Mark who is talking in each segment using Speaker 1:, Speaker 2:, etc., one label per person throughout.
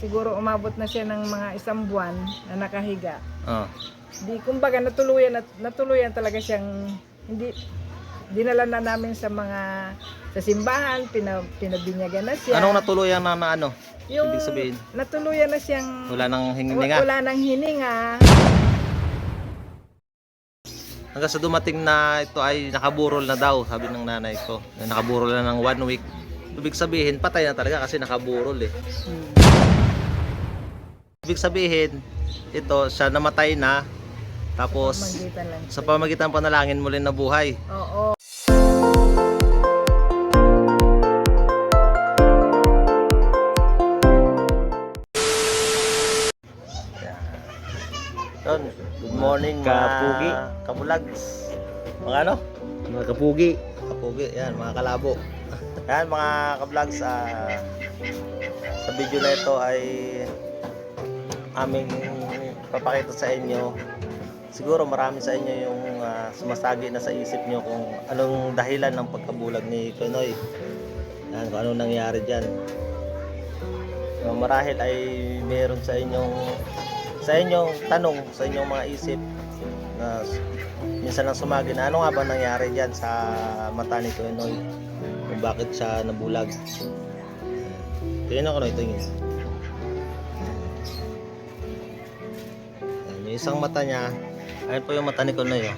Speaker 1: siguro umabot na siya ng mga 1 buwan na nakahiga.
Speaker 2: Oh.
Speaker 1: Di kumbaga natuluyan talaga siyang hindi dinala na namin sa simbahan, pinabinyagan na siya.
Speaker 2: Anong natuluyan na ano?
Speaker 1: Yung
Speaker 2: Ibig sabihin,
Speaker 1: natuluyan na siyang
Speaker 2: wala nang hininga.
Speaker 1: wala nang hininga.
Speaker 2: Hanggang sa dumating na ito ay nakaburol na daw, sabi ng nanay ko. Nakaburol na ng 1 week. Ibig sabihin, patay na talaga kasi nakaburol eh. Ibig sabihin, ito, siya namatay na. Tapos,
Speaker 1: Magitan lang.
Speaker 2: sa pamagitan ng panalangin muli na buhay.
Speaker 1: Oo.
Speaker 2: Yun, good morning mga
Speaker 3: Kapugi.
Speaker 2: kabulags. Mga ano?
Speaker 3: Mga kapugi.
Speaker 2: Kapugi, yan, mga kalabo. Yan mga kabulags, sa video na ito ay aming papakita sa inyo. Siguro marami sa inyo yung sumasagi na sa isip nyo kung anong dahilan ng pagkabulag ni Konoy. Yan, kung anong nangyari dyan. So, marahil ay meron sa inyong tanong, sa inyong mga isip na minsan lang sumagi na ano nga ba nangyari dyan sa mata ni Konoy, kung bakit siya nabulag. Tingnan ko na tingin. Yung isang mata niya, ayun po yung mata ni Konoy.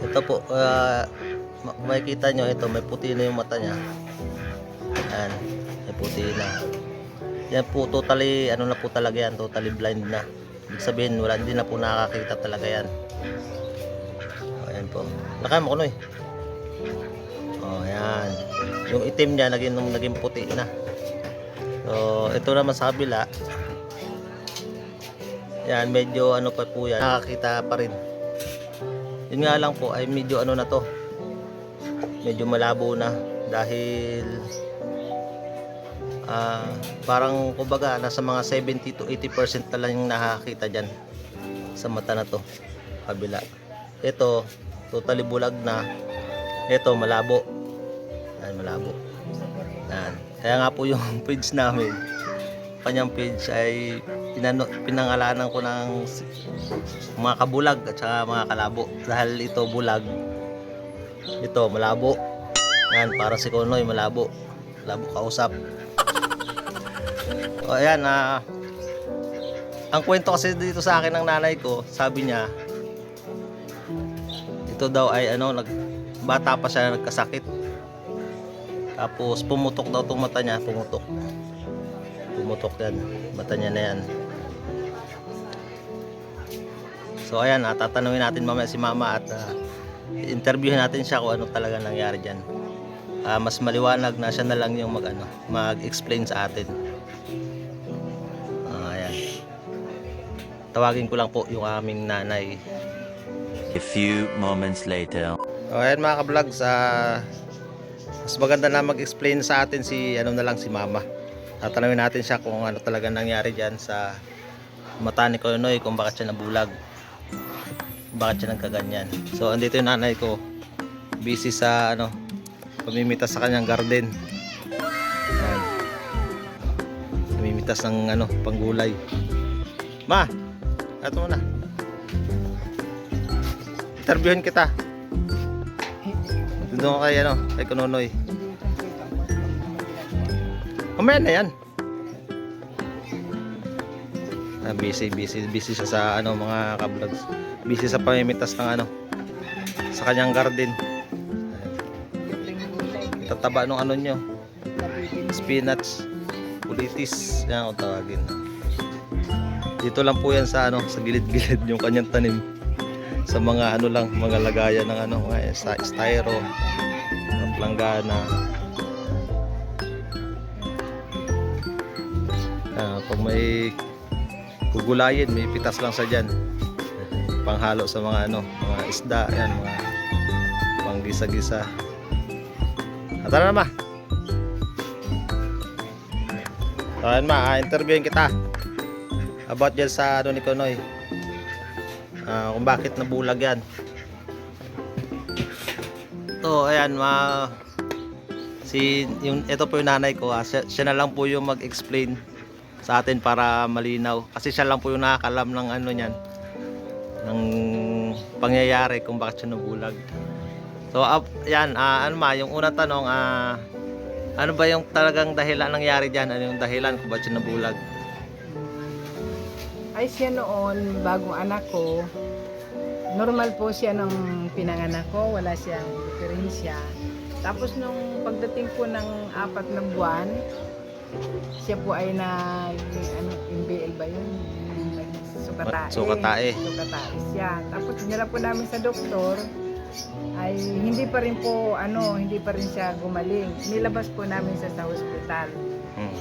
Speaker 2: Ito po, makikita nyo, ito may puti na yung mata niya. Ayan, may puti na. Yan po totally, ano na po talaga yan, totally blind na. Ibig sabihin, wala, hindi na po nakakita talaga yan. Ayan po. Nakaya mo Konoy. Oh, ayan. Yung itim niya naging puti na. So, ito naman sa kabila. Yan, medyo ano pa po yan. Nakakita pa rin. Yun nga lang po ay medyo ano na to. Medyo malabo na dahil parang kumbaga nasa mga 70 to 80% na lang yung nakakita dyan sa mata na to kabila. Ito totally bulag na. Ito malabo. Ayan, malabo. Ayan. Kaya nga po yung page namin, kanyang page ay pinangalanan ko ng mga kabulag at saka mga kalabo dahil ito bulag, ito malabo. Ayan, para si Konoy malabo kausap. O ayan, ang kwento kasi dito sa akin ng nanay ko, sabi niya ito daw ay ano, bata pa siya nagkasakit, tapos pumutok daw itong mata niya, pumutok yan, mata niya na yan. So ayan, tatanungin natin mamaya si mama at interviewin natin siya kung ano talaga nangyari dyan. Mas maliwanag na siya na lang yung mag-explain sa atin. Ayan. Tawagin ko lang po yung aming nanay.
Speaker 4: A few moments later.
Speaker 2: Ayan mga ka-vlogs, mas maganda na mag-explain sa atin si mama. Tatanungin natin siya kung ano talaga nangyari dyan sa mata ni Konoy, kung bakit siya nabulag, bakit siya nagkaganyan. So andito yung nanay ko, busy sa pamimitas sa kanyang garden. Ayan. Pamimitas ng panggulay. Ma, ito muna. Interviewin kita. Doon ko kay Konoy. Mamaya na yan. Busy siya sa mga ka-vlogs. Busy sa pamimitas ng sa kanyang garden. Tataba nung nyo, spinach, pulitis, yan ang tawagin. Dito lang po yan sa gilid-gilid yung kanyang tanim. Sa mga mga lagayan ng mga styro, planggana. Pag may gugulayin, may pitas lang sa dyan. Panghalo sa mga mga isda, yan, mga panggisa-gisa. Tara na ma. Ayan ma, interviewin kita about dyan sa ni Konoy, kung bakit nabulag yan. So ayan ito po yung nanay ko, siya na lang po yung mag-explain sa atin para malinaw. Kasi siya lang po yung nakakalam ng ano niyan, ng pangyayari kung bakit siya nabulag. So yan, ano ma, yung unang tanong, ano ba yung talagang dahilan nangyari diyan? Ano yung dahilan kung bakit siya nabulag?
Speaker 1: Ay siya noon, bagong anak ko, normal po siya nung pinanganak ko, wala siyang diferensya. Tapos nung pagdating po ng 4 na buwan, siya po ay MBL ba yun? Sukatae.
Speaker 2: Sukatae.
Speaker 1: Sukatae siya. Tapos dinala po namin sa doktor, ay hindi pa rin siya gumaling. Nilabas po namin sa hospital.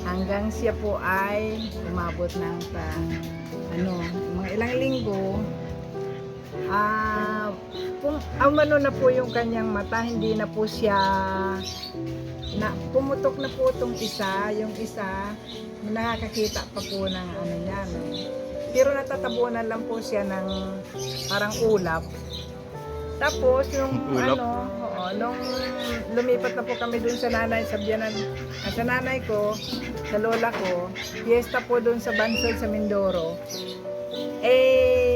Speaker 1: Hanggang siya po ay umabot ng mga ilang linggo. Umano na po yung kanyang mata, hindi na po siya pumutok na po itong isa, yung isa nakakakita pa po ng niya, no? Pero natatabunan lang po siya ng parang ulap. Tapos yung nung lumipat na po kami dun sa nanay, sa nanay ko, sa lola ko, fiesta po dun sa Bansol sa Mindoro.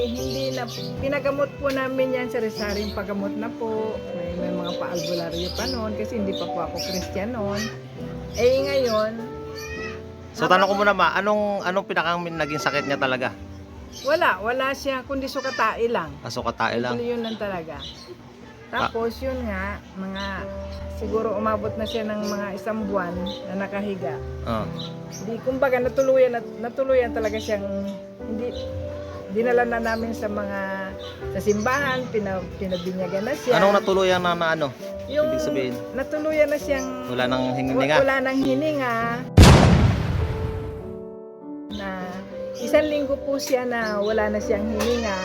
Speaker 1: Hindi na, pinagamot po namin yan sa Resaring pagamot na po. May mga paalbularyo pa noon kasi hindi pa po ako Christian noon. Ngayon,
Speaker 2: So tanong ko muna ma, anong pinakang naging sakit niya talaga?
Speaker 1: wala siya, kundi sukatae lang.
Speaker 2: Sukatae lang.
Speaker 1: Yun lang talaga. Tapos yun nga, siguro umabot na siya ng mga 1 buwan na nakahiga. Kumbaga natuluyan talaga siyang dinala na namin sa simbahan, pinabinyagan na siya.
Speaker 2: Anong natuluyan na ano?
Speaker 1: Yung
Speaker 2: Ibig sabihin?
Speaker 1: Natuluyan na siyang
Speaker 2: Wala nang hininga?
Speaker 1: Wala nang hininga. Na 1 linggo po siya na wala na siyang hininga.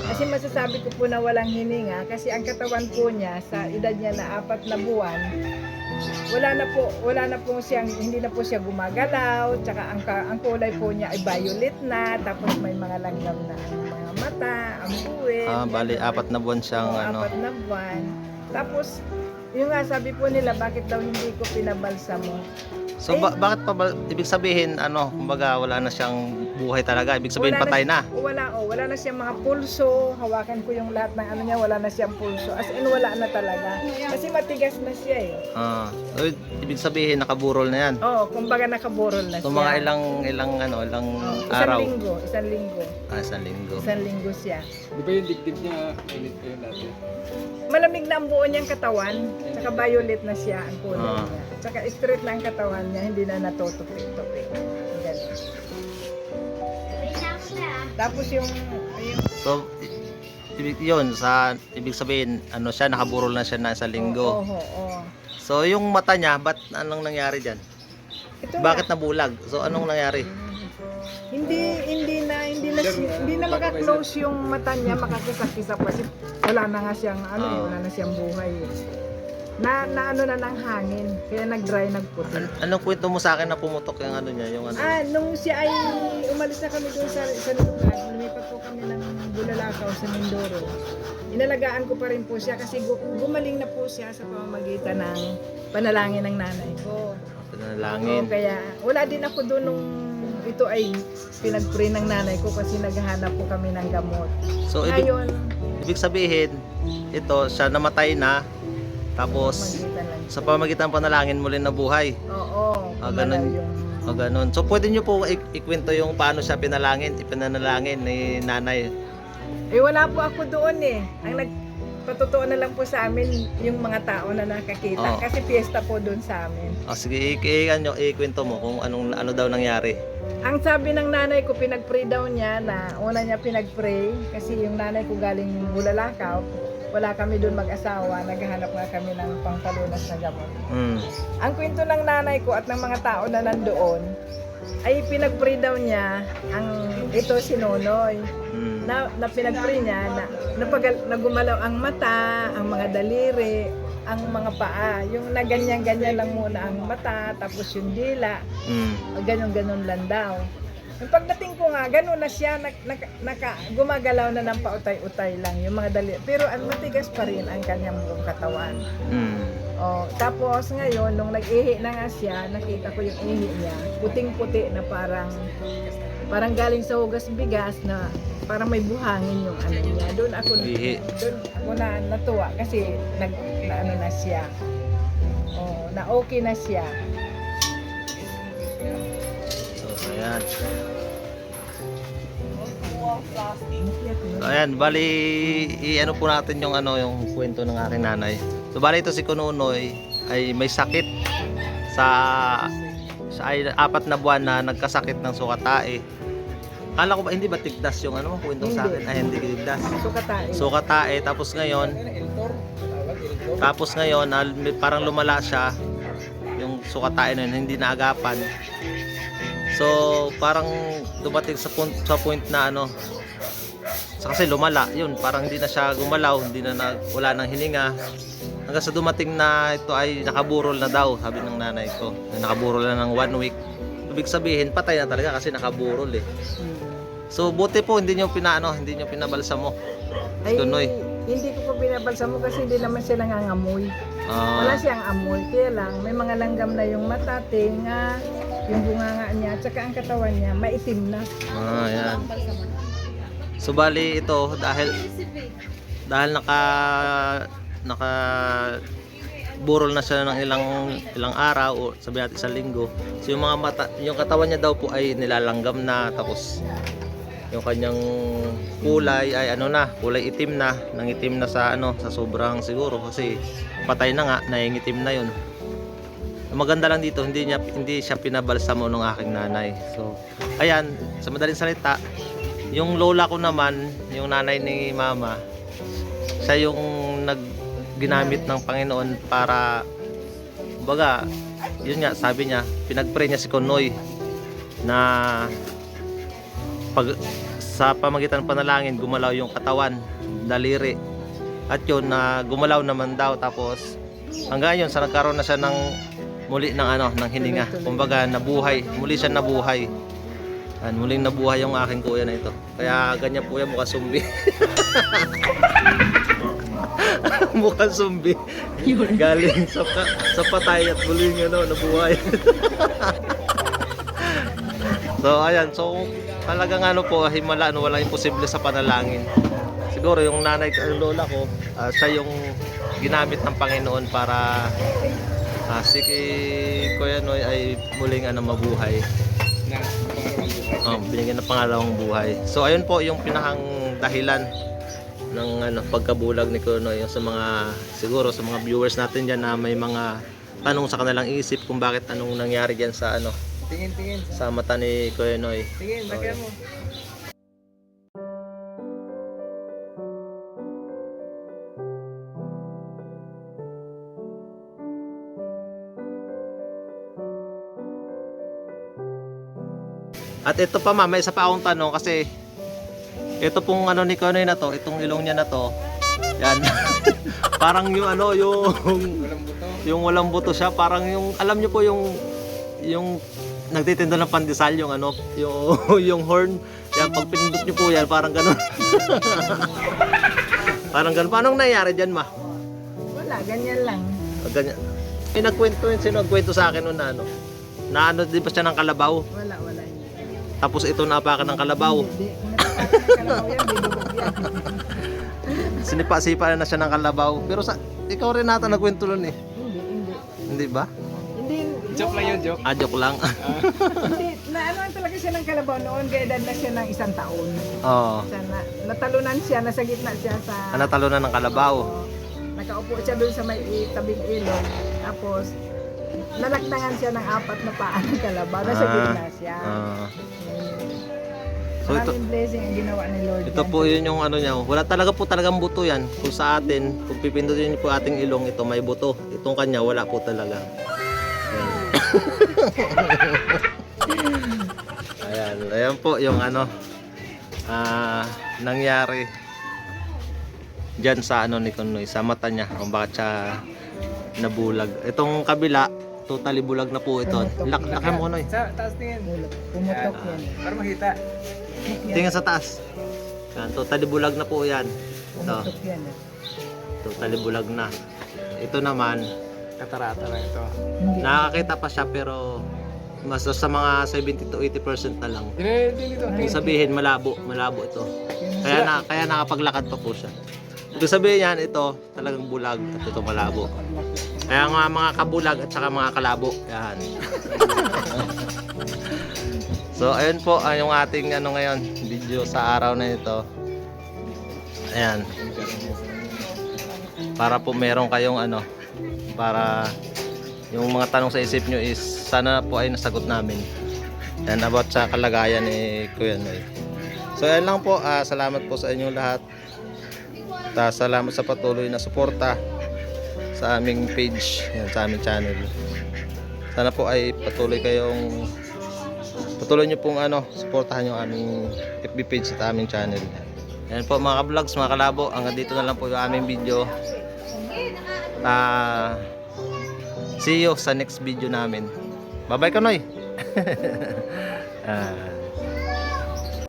Speaker 1: Kasi masasabi ko po na walang hininga kasi ang katawan po niya sa edad niya na 4 na buwan, wala na po siyang, hindi na po siya gumagalaw, tsaka ang kulay po niya ay violet na, tapos may mga langgam na mga mata, ang buwit.
Speaker 2: Bali 4 na buwan siyang
Speaker 1: 4 na buwan. Tapos yung nga sabi po nila, bakit daw hindi ko pinabalsamo?
Speaker 2: So bakit pa ibig sabihin kumbaga wala na siyang buhay talaga, ibig sabihin patay na.
Speaker 1: Wala na siyang mga pulso, hawakan ko yung lahat ng niya, wala na siyang pulso. As in wala na talaga. Kasi matigas na siya
Speaker 2: So, ibig sabihin nakaburol na yan.
Speaker 1: Oo, kumbaga nakaburol na siya.
Speaker 2: So mga ilang araw?
Speaker 1: 1 linggo.
Speaker 2: 1 linggo.
Speaker 1: 1 linggo siya.
Speaker 3: Di ba yung dibdib niya, init kayo dati?
Speaker 1: Malamig na ang buo niyang katawan, saka violet na siya ang kulay niya. Saka straight na ang katawan niya, hindi na natutupik-tupik. Ganun. Tapos yung
Speaker 2: So ibig sabihin siya nakaburol na siya na 1 linggo.
Speaker 1: Oo.
Speaker 2: So yung mata niya, anong nangyari diyan? Bakit nabulag? So anong nangyari?
Speaker 1: Hindi na maka-close yung mata niya, makakisap-kisap kasi wala na nga siyang wala na siyang buhay. Na ng hangin, kaya nag-dry, nagputi.
Speaker 2: Anong kwento mo sa akin na pumutok yung niya, yung
Speaker 1: Nung siya ay umalis na kami doon sa lugar, lumipat po kami ng Bulalakaw sa Mindoro. Inalagaan ko pa rin po siya kasi gumaling na po siya sa pamamagitan ng panalangin ng nanay ko.
Speaker 2: Panalangin.
Speaker 1: Kaya wala din ako doon nung ito ay pinag-pray ng nanay ko kasi naghahanap po kami ng gamot.
Speaker 2: So ibig sabihin, ito siya namatay na, tapos sa pamamagitan ng panalangin muli na buhay.
Speaker 1: Oo.
Speaker 2: Ganun. So pwede niyo po ikwento yung paano siya ipinanalangin ni nanay.
Speaker 1: Wala po ako doon Ang nagpatotoo na lang po sa amin yung mga tao na nakakita kasi fiesta po doon sa amin.
Speaker 2: Sige, ikwento mo kung ano daw nangyari.
Speaker 1: Ang sabi ng nanay ko, pinag-pray daw niya na una niya pinag-pray kasi yung nanay ko galing Bulalakaw, wala kami doon mag-asawa, naghahanap nga kami ng pangpalunas na gamot. Ang kwento ng nanay ko at ng mga tao na nandoon ay pinag-pray daw niya ito si Nonoy. Na pinag-pray niya na gumalaw ang mata, ang mga daliri, ang mga paa, yung naganyan-ganyan lang muna ang mata, tapos yung dila, ganyan-ganon lang daw. Yung pagdating ko nga, gano'n na siya, gumagalaw na ng pautay-utay lang yung mga dali. Pero ang matigas pa rin ang kanyang buong katawan. Oh, tapos ngayon, nung nag-ihi na nga siya, nakita ko yung ihi niya, puting-puti na parang galing sa hugas bigas na parang may buhangin yung ano niya. Doon ako na natuwa kasi na ano na siya. Oh, na okay na siya.
Speaker 2: So, ayan. So, ayan, bali i-ano po natin yung yung kwento ng aking nanay. So, bali ito si Kununoy ay may sakit sa ay 4 na buwan na nagkasakit ng sukatae. Kala ko ba hindi ba tigdas yung kwento sa akin? Ay, hindi tigdas. Sukatae. Tapos ngayon parang lumala siya yung sukatae na yun, hindi naagapan. So parang dumating sa point na kasi lumala yun, parang hindi na siya gumalaw, wala nang hininga, hanggang sa dumating na ito ay nakaburol na daw, sabi ng nanay ko. Nakaburol na ng 1 week. Ibig sabihin patay na talaga kasi nakaburol eh. So buti po hindi niyo pinabalsa mo.
Speaker 1: Ay,
Speaker 2: Tunoy.
Speaker 1: hindi ko po binabalsa mo kasi hindi naman siya nangangamoy. Wala siyang amoy, kaya lang may mga langgam na yung mata, tenga, yung bunganga niya, at saka ang katawan niya maitim na.
Speaker 2: Yan. So bali ito dahil naka burol na siya ng ilang araw o sabihin natin 1 linggo. So yung mga mata, yung katawan niya daw po ay nilalanggam na, tapos yung kanyang kulay ay kulay itim na, nangitim na sa sobrang siguro kasi patay na nga, nangingitim na yun. Ang maganda lang dito, hindi siya pinabalsamo ng aking nanay. So ayan, sa madaling salita, yung lola ko naman, yung nanay ni mama, siya yung ginamit ng Panginoon para, baga, yun nga, sabi niya, pinag-pray niya si Kunoy na sa pamagitan ng panalangin, gumalaw yung katawan, daliri. At yun, gumalaw naman daw, tapos hanggang yun, sa nagkaroon na siya ng muli ng hininga. Kumbaga, muli siya nabuhay. Muling nabuhay yung aking kuya na ito. Kaya ganyan po yan, mukha zombie. Mukha zombie. Galing sa patay at muling nabuhay. So ayan, so talagang himala, walang imposible sa panalangin. Siguro yung nanay ko, lola ko, siya yung ginamit ng Panginoon para si Kuya Noy ay muling mabuhay. Binigyan ng pangalawang buhay. So ayun po yung pinakang dahilan ng pagkabulag ni Kuya Noy. Yung siguro sa mga viewers natin diyan na may mga tanong sa kanilang isip kung bakit anong nangyari diyan sa
Speaker 3: Tingin.
Speaker 2: sa mata ni Kuya Noy.
Speaker 3: Tingin, lagyan mo.
Speaker 2: At ito pa may isa pa akong tanong kasi ito pong ni Kuya Noy na to, itong ilong niya na to, yan. Parang yung yung walang buto siya, parang yung alam niyo po yung nagtitinda ng pandesal, yung yung horn, yan, pag pinindot niyo po yan, parang gano'n. Parang gano'n. Paano nangyari diyan, ma?
Speaker 1: Wala, ganyan lang.
Speaker 2: Ganyan. Sino nagkwento sa akin noon na di ba siya ng kalabaw?
Speaker 1: Wala.
Speaker 2: Tapos ito napakan ng kalabaw.
Speaker 1: Hindi, kung napakan ng kalabaw yan, bibubog yan.
Speaker 2: Sinipa-sipa na siya ng kalabaw. Pero ikaw rin nata nagkwento nun eh.
Speaker 1: Hindi.
Speaker 2: Hindi ba?
Speaker 1: Hindi.
Speaker 3: Joke lang yun, joke.
Speaker 2: Joke lang.
Speaker 1: Hindi, talaga siya ng kalabaw noon, kaya edad na siya ng 1 taon.
Speaker 2: Oo.
Speaker 1: Natalunan siya, nasa gitna siya sa...
Speaker 2: Natalunan ng kalabaw.
Speaker 1: Nakaupo siya doon sa may tabing ilog. Tapos, nalaktangan siya ng 4 na paa ng kalabaw. Nasa gitna siya.
Speaker 2: So
Speaker 1: maraming blessing ang ginawa ni Lord.
Speaker 2: Ito po yun yung niya. Wala talagang buto yan. Kung sa atin, kung pipindutin niyo po ating ilong, ito may buto. Itong kanya, wala po talaga. Ayan po yung nangyari dyan sa ni Kunoy, sa mata niya, kung bakit siya nabulag. Itong kabila, totally bulag na po ito. Laki mo Noy.
Speaker 3: Sa taas tingin.
Speaker 1: Pumutok yan.
Speaker 3: Para makita.
Speaker 2: Tingnan sa taas. Yan, totally bulag na po yan. Ito,
Speaker 1: Pumutok yan.
Speaker 2: totally bulag na. Ito naman,
Speaker 3: Katarata lang ito.
Speaker 1: Hindi.
Speaker 2: nakakita pa siya pero mas sa mga 70 to 80% na lang.
Speaker 3: Dito.
Speaker 2: Ibig sabihin malabo ito. Kaya nakapaglakad pa po siya. Ibig sabihin yan, ito talagang bulag at ito malabo. Kaya nga mga kabulag at saka mga kalabo. Yan. So ayun po yung ating ngayon video sa araw na ito. Ayan. Para po meron kayong para yung mga tanong sa isip nyo is sana po ay nasagot namin. Yan about sa kalagayan ni Kuya Noy. So yan lang po, salamat po sa inyong lahat. Salamat sa patuloy na suporta sa aming page, yan, sa aming channel. Sana po ay patuloy nyo pong suportahan yung aming FB page at aming channel. Yan po mga ka-vlogs, mga kalabo, hanggang dito na lang po yung aming video. See you sa next video namin. Bye bye Kanoy.